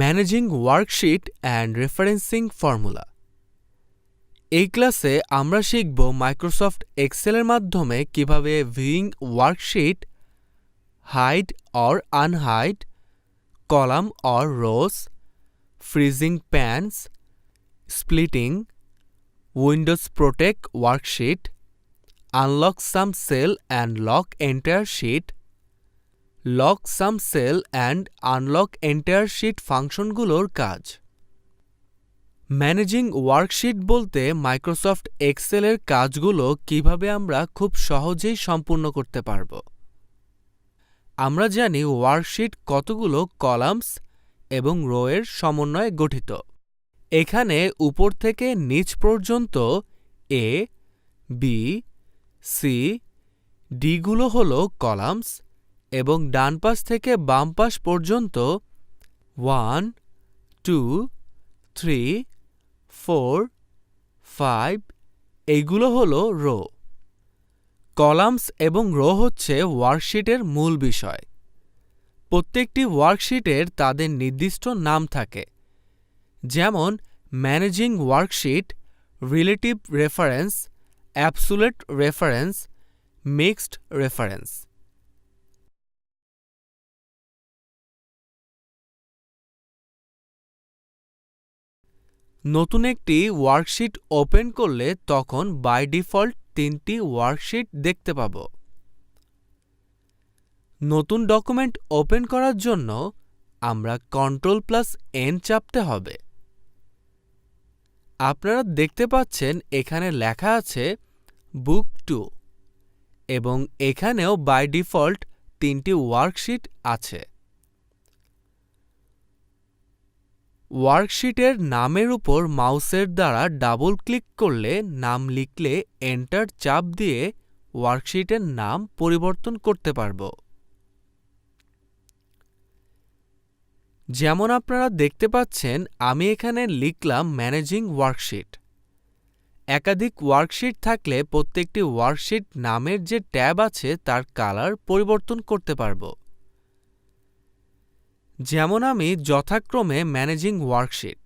Managing worksheet and referencing formula. এই ক্লাসে আমরা শিখব মাইক্রোসফট এক্সেলের মাধ্যমে কিভাবে viewing worksheet, hide or unhide column or rows, freezing panes, splitting, windows protect worksheet, unlock some cell and lock entire sheet, lock some cell and unlock entire sheet ফাংশনগুলোর কাজ। Managing worksheet বলতে Microsoft এক্সেলের কাজগুলো কিভাবে আমরা খুব সহজেই সম্পূর্ণ করতে পারব। আমরা জানি ওয়ার্কশিট কতগুলো কলামস এবং রো এর সমন্বয়ে গঠিত। এখানে উপর থেকে নিচ পর্যন্ত এ, বি, সি, ডি গুলো হলো কলামস এবং ডান পাশ থেকে বাম পাশ পর্যন্ত 1, 2, 3, 4, 5 এইগুলো হলো রো। কলামস এবং রো হচ্ছে ওয়ার্কশিটের মূল বিষয়। প্রত্যেকটি ওয়ার্কশিটের তাদের নির্দিষ্ট নাম থাকে, যেমন managing worksheet, relative reference, absolute reference, mixed reference. নতুন একটি ওয়ার্কশিট ওপেন করলে তখন বাই ডিফল্ট 3টি ওয়ার্কশিট দেখতে পাব। নতুন ডকুমেন্ট ওপেন করার জন্য আমরা Ctrl+N চাপতে হবে। আপনারা দেখতে পাচ্ছেন এখানে লেখা আছে বুক 2 এবং এখানেও বাই ডিফল্ট 3টি ওয়ার্কশিট আছে। ওয়ার্কশিটের নামের উপর মাউসের দ্বারা ডাবল ক্লিক করলে নাম লিখলে এন্টার চাপ দিয়ে ওয়ার্কশিটের নাম পরিবর্তন করতে পারব। যেমন আপনারা দেখতে পাচ্ছেন আমি এখানে লিখলাম ম্যানেজিং ওয়ার্কশিট। একাধিক ওয়ার্কশিট থাকলে প্রত্যেকটি ওয়ার্কশিট নামের যে ট্যাব আছে তার কালার পরিবর্তন করতে পারব। যেমন আমি যথাক্রমে managing worksheet,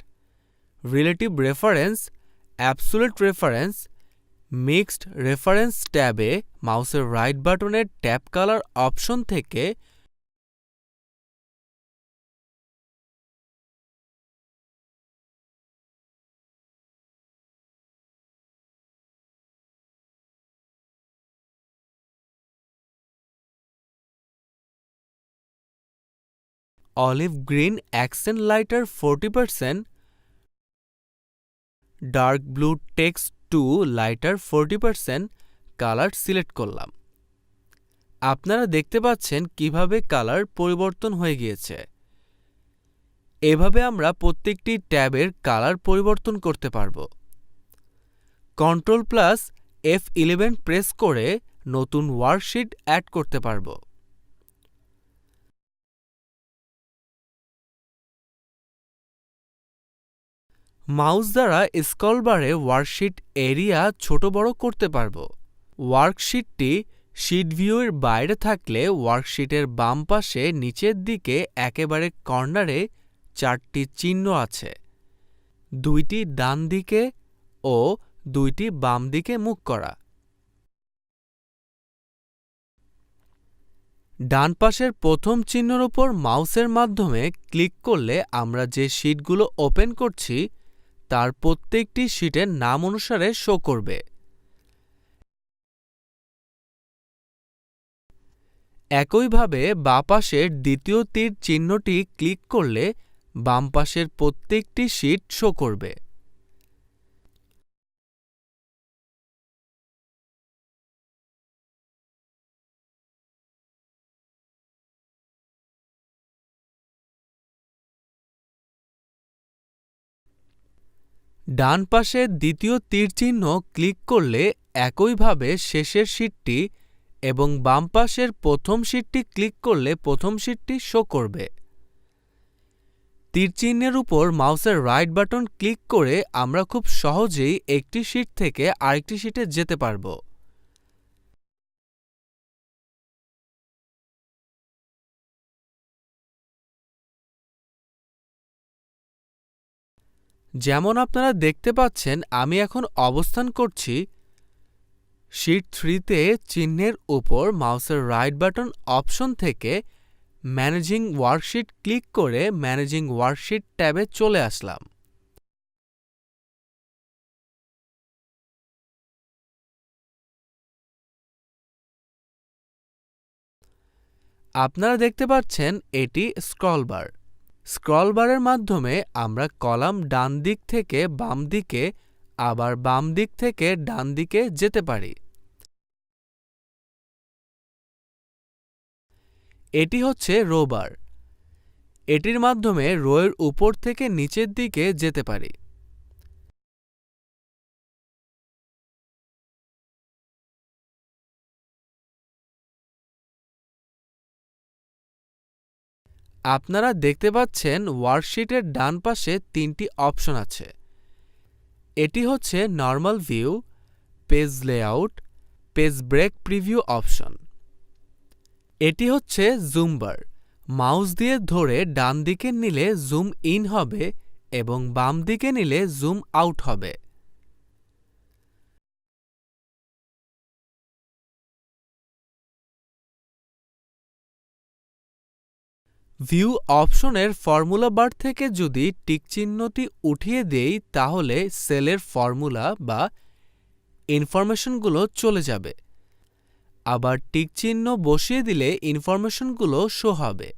relative reference, absolute reference, mixed reference ট্যাবে মাউসের রাইট বাটনের ট্যাব কালার অপশন থেকে olive green accent lighter 40%, dark blue text to lighter 40% colour select করলাম। আপনারা দেখতে পাচ্ছেন কিভাবে কালার পরিবর্তন হয়ে গিয়েছে। এভাবে আমরা প্রত্যেকটি ট্যাবের কালার পরিবর্তন করতে পারব। Ctrl+F11 প্রেস করে নতুন ওয়ার্কশিট অ্যাড করতে পারব। মাউস দ্বারা স্ক্রল বারে ওয়ার্কশিট এরিয়া ছোট বড় করতে পারব। ওয়ার্কশিটটি শীট ভিউয়ের বাইরে থাকলে ওয়ার্কশিটের বাম পাশে নিচের দিকে একেবারে কর্নারে 4টি চিহ্ন আছে, 2টি ডান দিকে ও 2টি বাম দিকে মুখ করা। ডান পাশের প্রথম চিহ্নের উপর মাউসের মাধ্যমে ক্লিক করলে আমরা যে শীটগুলো ওপেন করছি তার প্রত্যেকটি শীটের নাম অনুসারে শো করবে। একইভাবে বাঁ পাশের দ্বিতীয় তীর চিহ্নটি ক্লিক করলে বাম পাশের প্রত্যেকটি শীট শো করবে। ডান পাশের দ্বিতীয় তীর চিহ্ন ক্লিক করলে একইভাবে শেষের শীটটি এবং বাম পাশের প্রথম শীটটি ক্লিক করলে প্রথম শীটটি শো করবে। তীরচিহ্নের উপর মাউসের রাইট বাটন ক্লিক করে আমরা খুব সহজেই একটি শীট থেকে আরেকটি শীটে যেতে পারব। যেমন আপনারা দেখতে পাচ্ছেন আমি এখন অবস্থান করছি শীট 3 তে চিহ্নের উপর মাউসের রাইট বাটন অপশন থেকে ম্যানেজিং ওয়ার্কশিট ক্লিক করে ম্যানেজিং ওয়ার্কশিট ট্যাবে চলে আসলাম। আপনারা দেখতে পাচ্ছেন এটি স্ক্রল বার। স্ক্রল বারের মাধ্যমে আমরা কলাম ডান দিক থেকে বাম দিকে আবার বাম দিক থেকে ডান দিকে যেতে পারি। এটি হচ্ছে রো বার। এটির মাধ্যমে রো এর উপর থেকে নিচের দিকে যেতে পারি। আপনারা দেখতে পাচ্ছেন ওয়ার্কশিটের ডান পাশে 3টি অপশন আছে। এটি হচ্ছে normal view, page layout, page break preview option. এটি হচ্ছে জুম বার। মাউস দিয়ে ধরে ডান দিকে নিলে জুম ইন হবে এবং বাম দিকে নিলে জুম আউট হবে। ভিউ অপশনের ফর্মুলা বার থেকে যদি টিকচিহ্নটি উঠিয়ে দেই তাহলে সেলের ফর্মুলা বা ইনফরমেশনগুলো চলে যাবে। আবার টিকচিহ্ন বসিয়ে দিলে ইনফরমেশনগুলো শো হবে।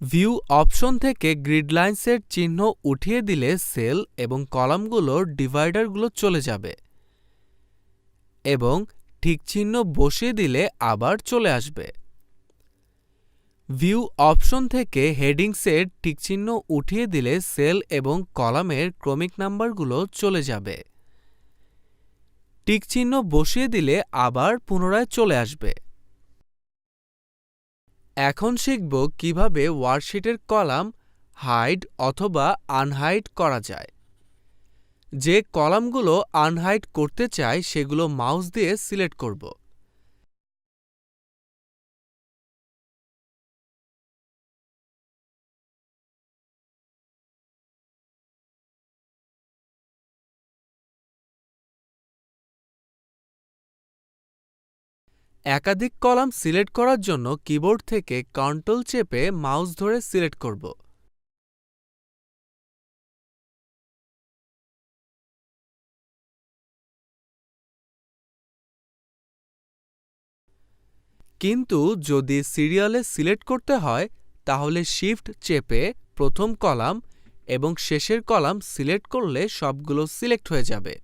ভিউ অপশন থেকে গ্রিড লাইনসের চিহ্ন উঠিয়ে দিলে সেল এবং কলামগুলোর ডিভাইডারগুলো চলে যাবে এবং ঠিক চিহ্ন বসিয়ে দিলে আবার চলে আসবে। ভিউ অপশন থেকে হেডিংসের টিকচিহ্ন উঠিয়ে দিলে সেল এবং কলামের ক্রমিক নাম্বারগুলো চলে যাবে। টিকচিহ্ন বসিয়ে দিলে আবার পুনরায় চলে আসবে। এখন শিখব কিভাবে ওয়ার্কশিটের কলাম হাইড অথবা আনহাইড করা যায়। যে কলামগুলো আনহাইড করতে চাই সেগুলো মাউস দিয়ে সিলেক্ট করব। একাধিক কলাম সিলেক্ট করার জন্য কিবোর্ড থেকে কন্ট্রোল চেপে মাউস ধরে সিলেক্ট করব। কিন্তু যদি সিরিয়ালে সিলেক্ট করতে হয় তাহলে শিফট চেপে প্রথম কলাম এবং শেষের কলাম সিলেক্ট করলে সবগুলো সিলেক্ট হয়ে যাবে।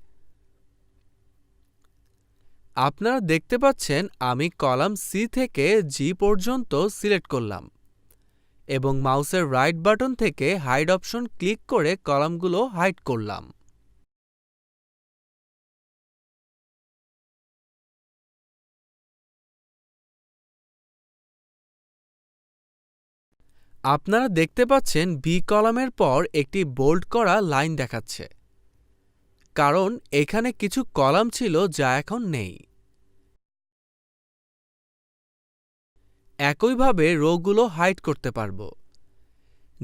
আপনারা দেখতে পাচ্ছেন আমি কলাম সি থেকে জি পর্যন্ত সিলেক্ট করলাম এবং মাউসের রাইট বাটন থেকে হাইড অপশন ক্লিক করে কলামগুলো হাইড করলাম। আপনারা দেখতে পাচ্ছেন বি কলামের পর একটি বোল্ড করা লাইন দেখাচ্ছে, কারণ এখানে কিছু কলাম ছিল যা এখন নেই। একইভাবে রোগুলো হাইড করতে পারব।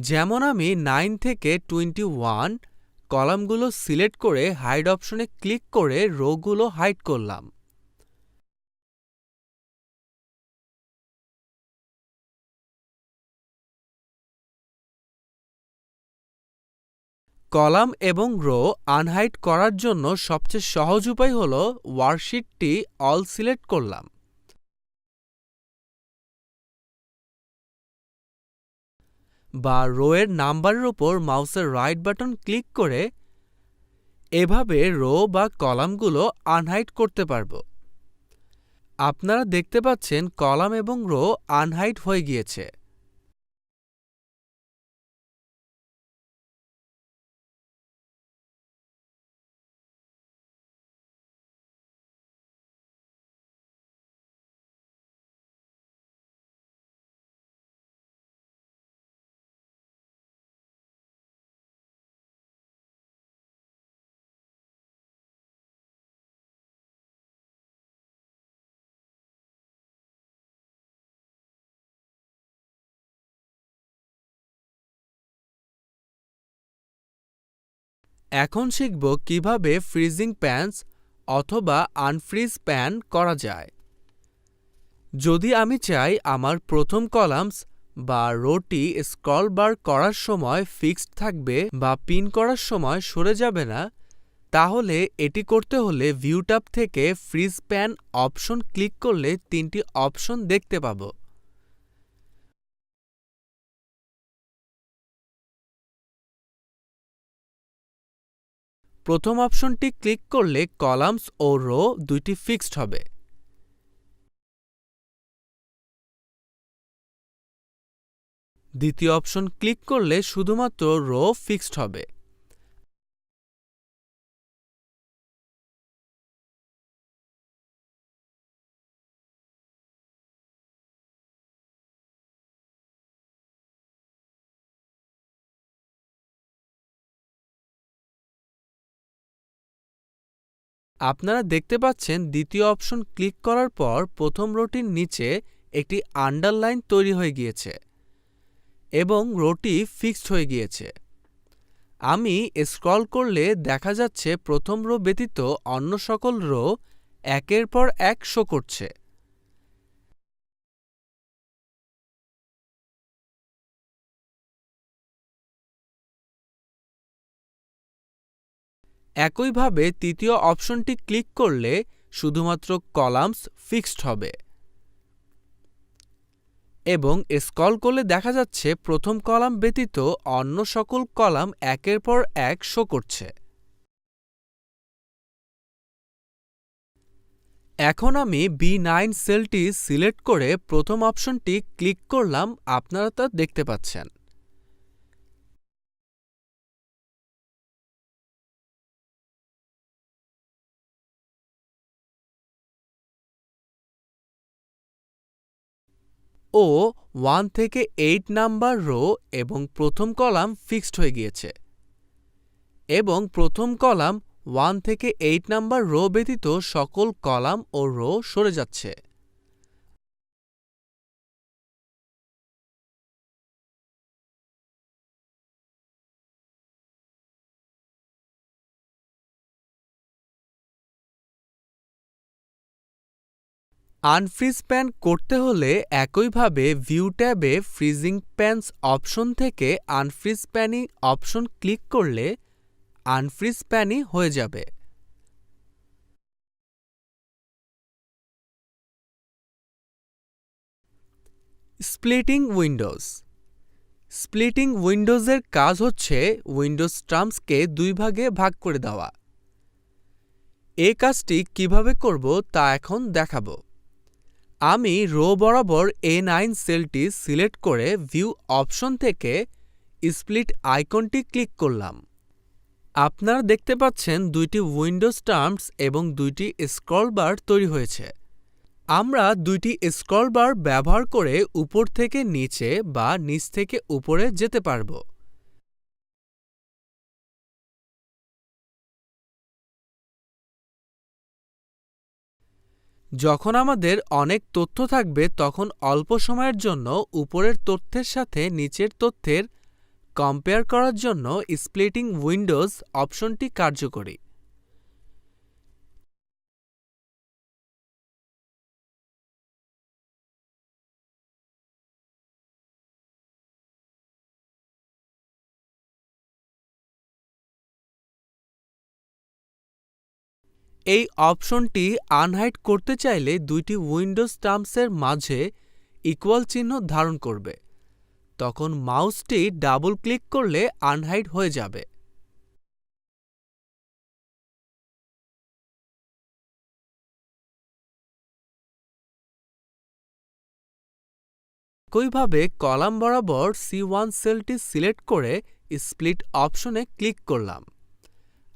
যেমন আমি 9 থেকে 21 কলামগুলো সিলেক্ট করে হাইড অপশনে ক্লিক করে রোগুলো হাইড করলাম। কলাম এবং রো আনহাইড করার জন্য সবচেয়ে সহজ উপায় হল ওয়ার্কশিটটি অল সিলেক্ট করলাম বা রো এর নাম্বারের উপর মাউসের রাইট বাটন ক্লিক করে এভাবে রো বা কলামগুলো আনহাইড করতে পারব। আপনারা দেখতে পাচ্ছেন কলাম এবং রো আনহাইড হয়ে গিয়েছে। এখন শিখব কিভাবে ফ্রিজিং প্যানস অথবা আনফ্রিজ প্যান করা যায়। যদি আমি চাই আমার প্রথম কলামস বা রোটি স্ক্রল বার করার সময় ফিক্সড থাকবে বা পিন করার সময় সরে যাবে না, তাহলে এটি করতে হলে ভিউ ট্যাব থেকে ফ্রিজ প্যান অপশন ক্লিক করলে তিনটি অপশন দেখতে পাবো। প্রথম অপশনটি ক্লিক করলে কলামস ও রো দুইটি ফিক্সড হবে। দ্বিতীয় অপশন ক্লিক করলে শুধুমাত্র রো ফিক্সড হবে। আপনারা দেখতে পাচ্ছেন দ্বিতীয় অপশন ক্লিক করার পর প্রথম রোটির নিচে একটি আন্ডারলাইন তৈরি হয়ে গিয়েছে এবং রোটি ফিক্সড হয়ে গিয়েছে। আমি স্ক্রল করলে দেখা যাচ্ছে প্রথম রো ব্যতীত অন্য সকল রো একের পর এক শো করছে। একইভাবে তৃতীয় অপশনটি ক্লিক করলে শুধুমাত্র কলামস ফিক্সড হবে এবং স্ক্রল করলে দেখা যাচ্ছে প্রথম কলাম ব্যতীত অন্য সকল কলাম একের পর এক শো করছে। এখন আমি B9 সেলটি সিলেক্ট করে প্রথম অপশনটি ক্লিক করলাম, আপনারা তা দেখতে পাচ্ছেন। ও 1 থেকে 8 নাম্বার রো এবং প্রথম কলাম ফিক্সড হয়ে গিয়েছে এবং প্রথম কলাম 1 থেকে 8 নাম্বার রো ব্যতীত সকল কলাম ও রো সরে যাচ্ছে। আনফ্রিজ প্যান করতে হলে একইভাবে ভিউ ট্যাবে ফ্রিজিং প্যানস অপশন থেকে আনফ্রিজ প্যানি অপশন ক্লিক করলে আনফ্রিজ প্যানই হয়ে যাবে। Splitting Windows. স্প্লিটিং উইন্ডোজের কাজ হচ্ছে উইন্ডোজ টার্মসকে দুই ভাগে ভাগ করে দেওয়া। এই কাজটি কিভাবে করব তা এখন দেখাবো। আমি রো বরাবর A9 সেলটি সিলেক্ট করে ভিউ অপশন থেকে স্প্লিট আইকনটি ক্লিক করলাম। আপনারা দেখতে পাচ্ছেন দুইটি উইন্ডোজ টার্মস এবং দুইটি স্ক্রল বার তৈরি হয়েছে। আমরা দুইটি স্ক্রল বার ব্যবহার করে উপর থেকে নিচে বা নিচ থেকে উপরে যেতে পারব। যখন আমাদের অনেক তথ্য থাকবে তখন অল্প সময়ের জন্য উপরের তথ্যের সাথে নিচের তথ্যের কম্পেয়ার করার জন্য স্প্লিটিং উইন্ডোজ অপশনটি কার্যকরী। এই অপশনটি আনহাইড করতে চাইলে দুইটি উইন্ডোজ টার্মসের মাঝে ইকুয়াল চিহ্ন ধারণ করবে, তখন মাউসটি ডাবল ক্লিক করলে আনহাইড হয়ে যাবে। একইভাবে কলাম বরাবর C1 সেলটি সিলেক্ট করে স্প্লিট অপশনে ক্লিক করলাম।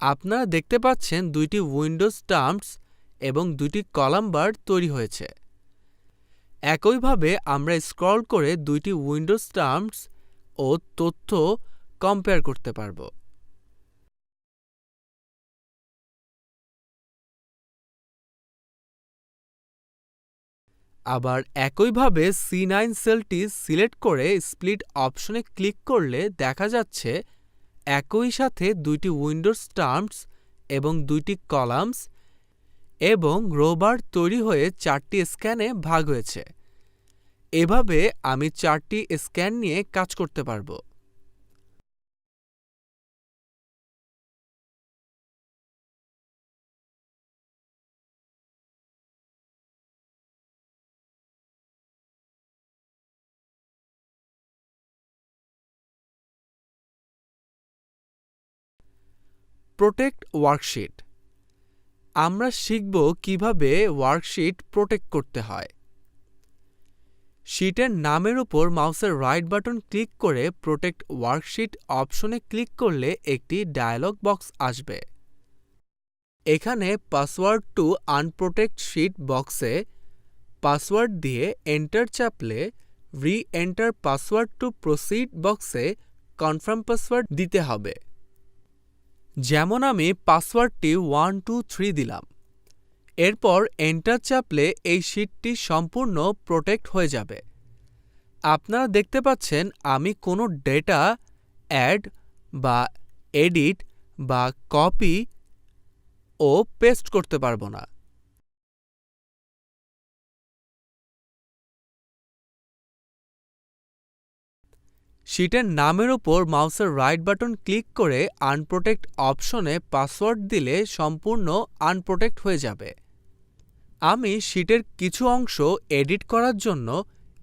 আপনারা দেখতে পাচ্ছেন দুইটি উইন্ডোজ টার্মস এবং দুইটি কলাম বার তৈরি হয়েছে। একইভাবে আমরা স্ক্রল করে দুইটি উইন্ডোজ টার্মস ও তথ্য কম্পেয়ার করতে পারব। আবার একইভাবে C9 সেলটি সিলেক্ট করে স্প্লিট অপশনে ক্লিক করলে দেখা যাচ্ছে একই সাথে দুইটি উইন্ডোজ টার্মস এবং দুইটি কলামস এবং রোবার তৈরি হয়ে 4টি স্ক্যানে ভাগ হয়েছে। এভাবে আমি 4টি স্ক্যান নিয়ে কাজ করতে পারব। Protect worksheet. আমরা শিখব কিভাবে ওয়ার্কশিট প্রোটেক্ট করতে হয়। শীটের নামের উপর মাউসের রাইট বাটন ক্লিক করে প্রোটেক্ট ওয়ার্কশিট অপশনে ক্লিক করলে একটি ডায়লগ বক্স আসবে। এখানে পাসওয়ার্ড টু আনপ্রোটেক্ট শীট বক্সে পাসওয়ার্ড দিয়ে এন্টার চাপলে reenter password to proceed বক্সে কনফার্ম পাসওয়ার্ড দিতে হবে। যেমন আমি পাসওয়ার্ডটি 123 দিলাম। এরপর এন্টার চাপলে এই শীটটি সম্পূর্ণ প্রোটেক্ট হয়ে যাবে। আপনারা দেখতে পাচ্ছেন আমি কোনো ডেটা অ্যাড বা এডিট বা কপি ও পেস্ট করতে পারবো না। শীটের নামের উপর মাউসের রাইট বাটন ক্লিক করে আনপ্রোটেক্ট অপশনে পাসওয়ার্ড দিলে সম্পূর্ণ আনপ্রোটেক্ট হয়ে যাবে। আমি শীটের কিছু অংশ এডিট করার জন্য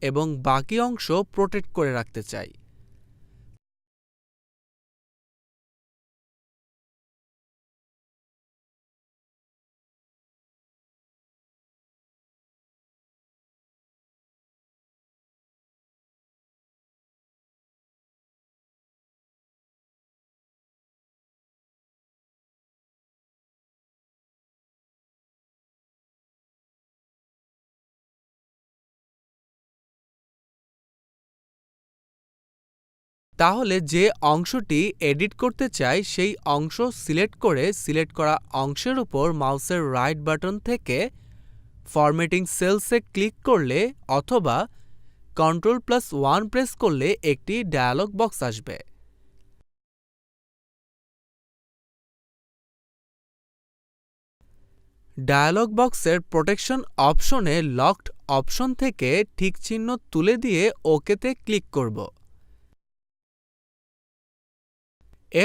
এবং বাকি অংশ প্রোটেক্ট করে রাখতে চাই। তাহলে যে অংশটি এডিট করতে চাই সেই অংশ সিলেক্ট করে সিলেক্ট করা অংশের উপর মাউসের রাইট বাটন থেকে ফরম্যাটিং সেলসে ক্লিক করলে অথবা Ctrl+1 প্রেস করলে একটি ডায়লগ বক্স আসবে। ডায়লগ বক্সের প্রোটেকশন অপশনে লকড অপশন থেকে ঠিক চিহ্ন তুলে দিয়ে ওকেতে ক্লিক করব।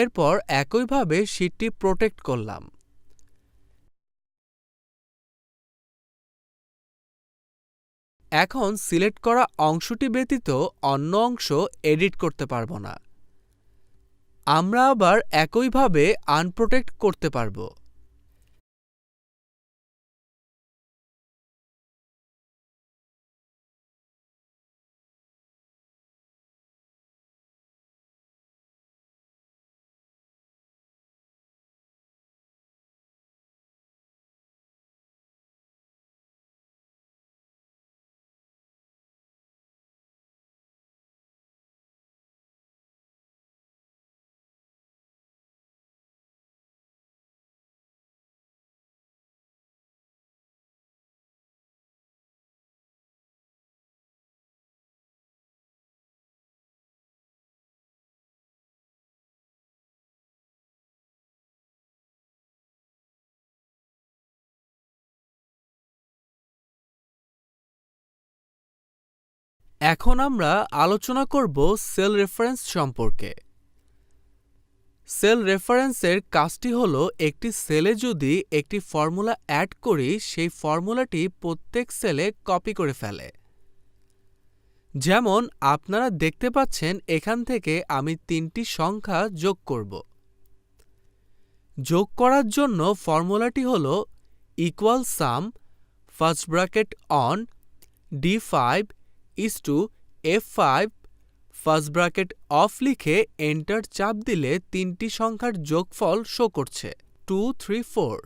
এরপর একইভাবে শীটটি প্রোটেক্ট করলাম। এখন সিলেক্ট করা অংশটি ব্যতীত অন্য অংশ এডিট করতে পারব না। আমরা আবার একইভাবে আনপ্রোটেক্ট করতে পারব। এখন আমরা আলোচনা করব সেল রেফারেন্স সম্পর্কে। সেল রেফারেন্সের কাজটি হলো একটি সেলে যদি একটি ফর্মুলা অ্যাড করি সেই ফর্মুলাটি প্রত্যেক সেলে কপি করে ফেলে। যেমন আপনারা দেখতে পাচ্ছেন এখান থেকে আমি 3টি সংখ্যা যোগ করব। যোগ করার জন্য ফর্মুলাটি হলো equal some first bracket on D5 F5 first bracket of লিখে এন্টার চাপ দিলে 3টি সংখ্যার যোগফল শো করছে 2 3 4।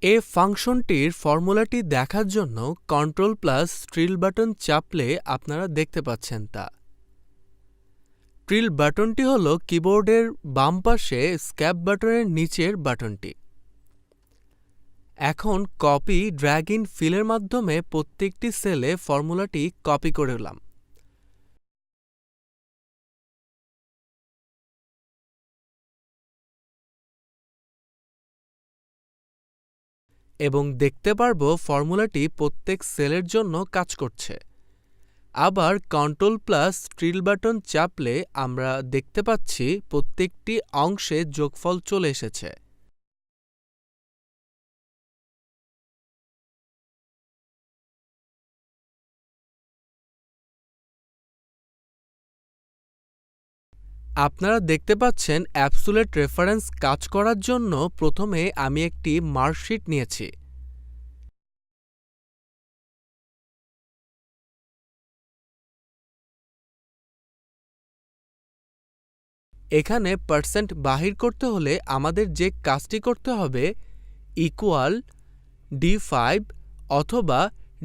এই ফাংশনটির ফর্মুলাটি দেখার জন্য Ctrl+Trill বাটন চাপলে আপনারা দেখতে পাচ্ছেন তা। ট্রিল বাটনটি হল কিবোর্ডের বাম পাশে স্ক্যাপ বাটনের নিচের বাটনটি। এখন কপি ড্র্যাগ ইন ফিলের মাধ্যমে প্রত্যেকটি সেলে ফর্মুলাটি কপি করলাম। এবং দেখতে পারবো ফর্মুলাটি প্রত্যেক সেলের জন্য কাজ করছে। আবার কন্ট্রোল প্লাস টিল বাটন চাপলে আমরা দেখতে পাচ্ছি প্রত্যেকটি অংশে যোগফল চলে এসেছে। আপনারা দেখতে পাচ্ছেন অ্যাবসোলিউট রেফারেন্স কাজ করার জন্য প্রথমে আমি একটি মার্কশিট নিয়েছি। এখানে পার্সেন্ট বাহির করতে হলে আমাদের যে কাজটি করতে হবে ইকুয়াল D5 অথবা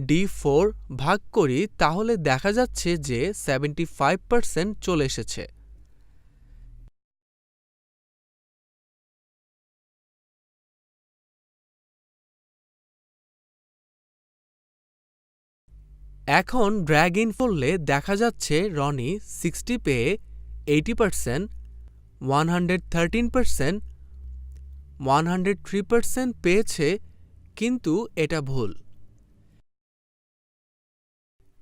D4 ভাগ করি, তাহলে দেখা যাচ্ছে যে 75% চলে এসেছে। এখন ড্র্যাগ ইন করলে দেখা যাচ্ছে রনি 60 পেয়ে 80%, 113%, 103% পেয়েছে, কিন্তু এটা ভুল।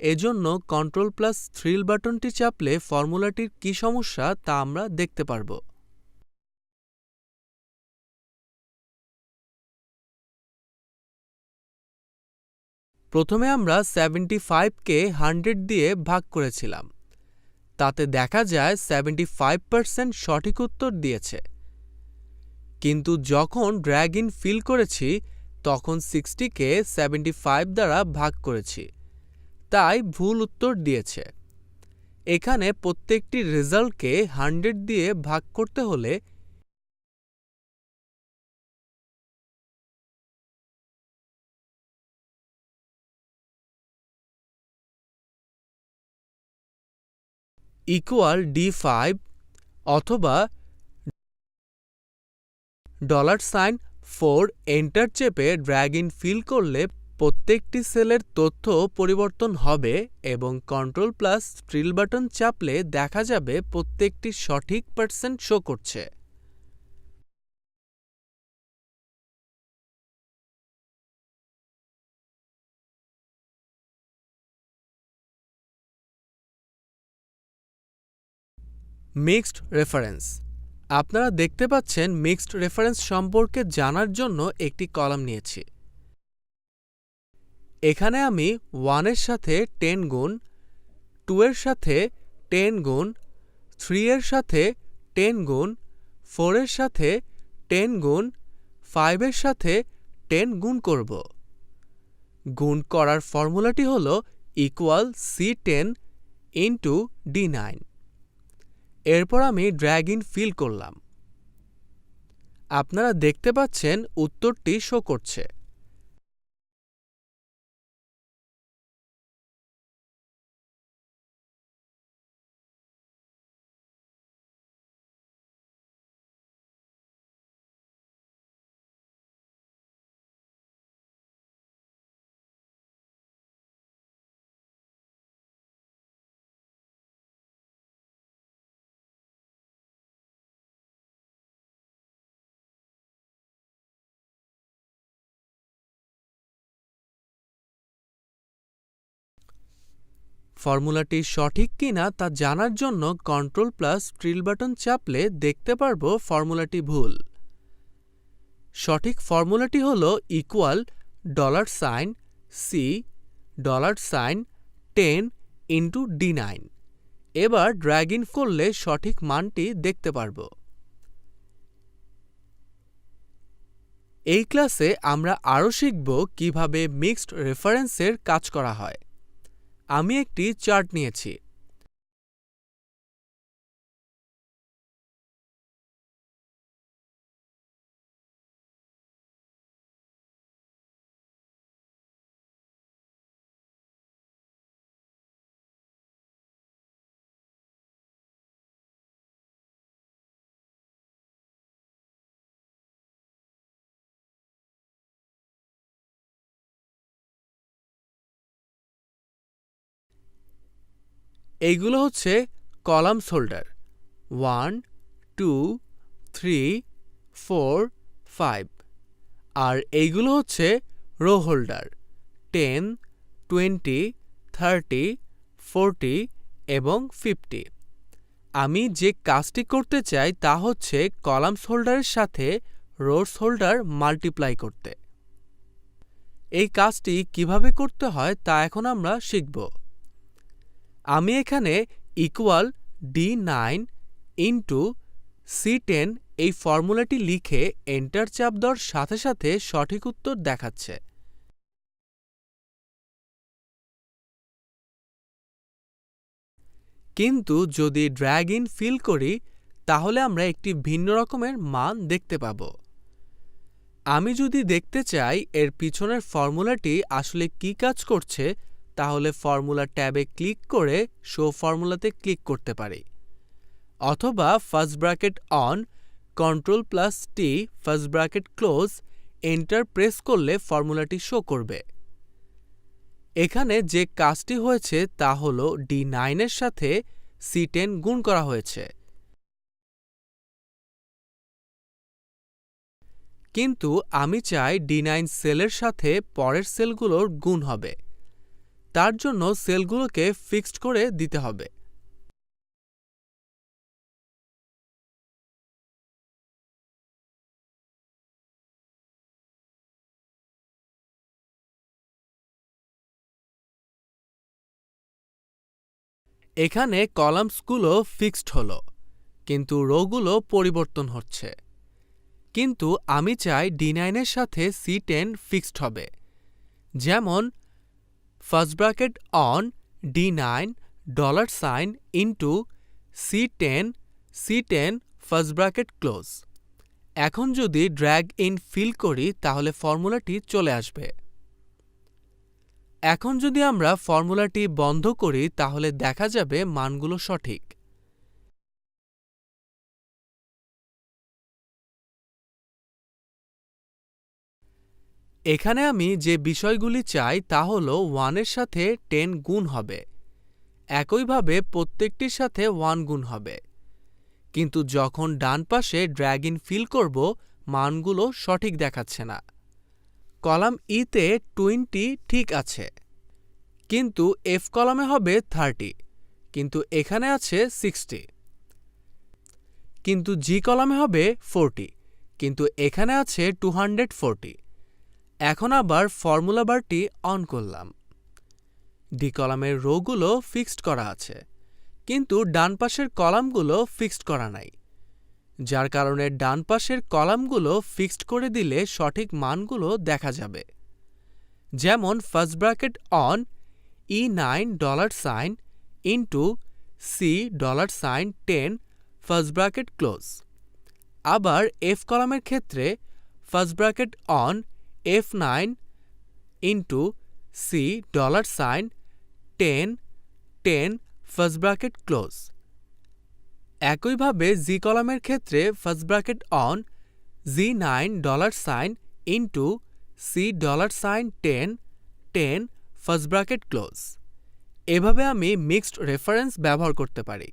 এজন্য কন্ট্রোল প্লাস থ্রিল বাটনটি চাপলে ফর্মুলাটির কি সমস্যা তা আমরা দেখতে পারব। প্রথমে আমরা 75 কে 100 দিয়ে ভাগ করেছিলাম, তাতে দেখা যায় 75% সঠিক উত্তর দিয়েছে। কিন্তু যখন ড্র্যাগ ইন ফিল করেছি তখন 60 কে 75 দ্বারা ভাগ করেছি, তাই ভুল উত্তর দিয়েছে। এখানে প্রত্যেকটি রেজাল্টকে 100 দিয়ে ভাগ করতে হলে ইকুয়াল D5 অথবা $4 এন্টার চেপে ড্র্যাগ ইন ফিল করলে প্রত্যেকটি সেলের তথ্য পরিবর্তন হবে এবং কন্ট্রোল প্লাস টিল বাটন চাপলে দেখা যাবে প্রত্যেকটি সঠিক পার্সেন্ট শো করছে। Mixed reference. আপনারা দেখতে পাচ্ছেন মিক্সড রেফারেন্স সম্পর্কে জানার জন্য একটি কলাম নিয়েছি। এখানে আমি 1 এর সাথে 10 গুণ, 2 এর সাথে 10 গুণ, 3 এর সাথে 10 গুণ, 4 এর সাথে 10 গুণ, 5 এর সাথে 10 গুণ করব। গুণ করার ফর্মুলাটি হল ইকুয়াল C10 ইন্টু D9। এরপর আমি ড্র্যাগ ইন ফিল করলাম। আপনারা দেখতে পাচ্ছেন উত্তরটি শো করছে। ফর্মুলাটি সঠিক কিনা তা জানার জন্য কন্ট্রোল প্লাস টিল বাটন চাপলে দেখতে পারবো ফর্মুলাটি ভুল। সঠিক ফর্মুলাটি হল ইকুয়াল $C$10 ইন্টু D9। এবার ড্র্যাগ ইন করলে সঠিক মানটি দেখতে পারব। এই ক্লাসে আমরা আরও শিখব কিভাবে মিক্সড রেফারেন্সের কাজ করা হয়। আমি একটি চার্ট নিয়েছি। এইগুলো হচ্ছে কলামস হোল্ডার 1 2 3 4 5 আর এইগুলো হচ্ছে রো হোল্ডার 10 20 30 40 এবং 50 আমি যে কাজটি করতে চাই তা হচ্ছে কলামস হোল্ডারের সাথে রোস হোল্ডার মাল্টিপ্লাই করতে। এই কাজটি কিভাবে করতে হয় তা এখন আমরা শিখব। আমি এখানে ইকুয়াল D9 ইন্টু C10 এই ফর্মুলাটি লিখে এন্টার চাপ দেওয়ার সাথে সাথে সঠিক উত্তর দেখাচ্ছে। কিন্তু যদি ড্র্যাগ ইন ফিল করি তাহলে আমরা একটি ভিন্ন রকমের মান দেখতে পাব। আমি যদি দেখতে চাই এর পিছনের ফর্মুলাটি আসলে কি কাজ করছে তাহলে ফর্মুলা ট্যাবে ক্লিক করে শো ফর্মুলাতে ক্লিক করতে পারি, অথবা first bracket on Ctrl+T first bracket close enter press করলে ফর্মুলাটি শো করবে। এখানে যে কাজটি হয়েছে তা হল D9 এর সাথে C10 গুণ করা হয়েছে, কিন্তু আমি চাই D9 সেলের সাথে পরের সেলগুলোর গুণ হবে। তার জন্য সেলগুলোকে ফিক্সড করে দিতে হবে। এখানে কলামসগুলো ফিক্সড হলো, কিন্তু রোগুলো পরিবর্তন হচ্ছে। কিন্তু আমি চাই D9 এর সাথে C10 ফিক্সড হবে, যেমন first bracket on D9 $sign into C10 C10 first bracket close. এখন যদি ড্র্যাগ ইন ফিল করি তাহলে ফর্মুলাটি চলে আসবে। এখন যদি আমরা ফর্মুলাটি বন্ধ করি তাহলে দেখা যাবে মানগুলো সঠিক। এখানে আমি যে বিষয়গুলি চাই তা হল 1 এর সাথে 10 গুণ হবে, একইভাবে প্রত্যেকটির সাথে 1 গুণ হবে। কিন্তু যখন ডান পাশে ড্র্যাগ ইন ফিল করব মানগুলো সঠিক দেখাচ্ছে না। কলাম ইতে 20 ঠিক আছে, কিন্তু F কলামে হবে 30, কিন্তু এখানে আছে 60। কিন্তু G কলামে হবে 40, কিন্তু এখানে আছে 240। এখন আবার ফর্মুলা বারটি অন করলাম। D কলামের রোগুলো ফিক্সড করা আছে, কিন্তু ডান পাশের কলামগুলো ফিক্সড করা নাই, যার কারণে ডান পাশের কলামগুলো ফিক্সড করে দিলে সঠিক মানগুলো দেখা যাবে। যেমন first bracket on E9 $sign into C$10 first bracket close. আবার F কলামের ক্ষেত্রে first bracket on F9 into C$10 10 first bracket close. একইভাবে G কলামের ক্ষেত্রে first bracket on G9 $sign into C$10 10 first bracket close. এভাবে আমি mixed reference ব্যবহার করতে পারি।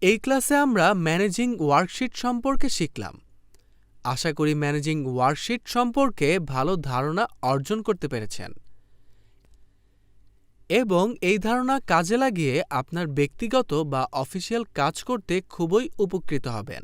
এই ক্লাসে আমরা ম্যানেজিং ওয়ার্কশিট সম্পর্কে শিখলাম। আশা করি ম্যানেজিং ওয়ার্কশিট সম্পর্কে ভালো ধারণা অর্জন করতে পেরেছেন এবং এই ধারণা কাজে লাগিয়ে আপনার ব্যক্তিগত বা অফিসিয়াল কাজ করতে খুবই উপকৃত হবেন।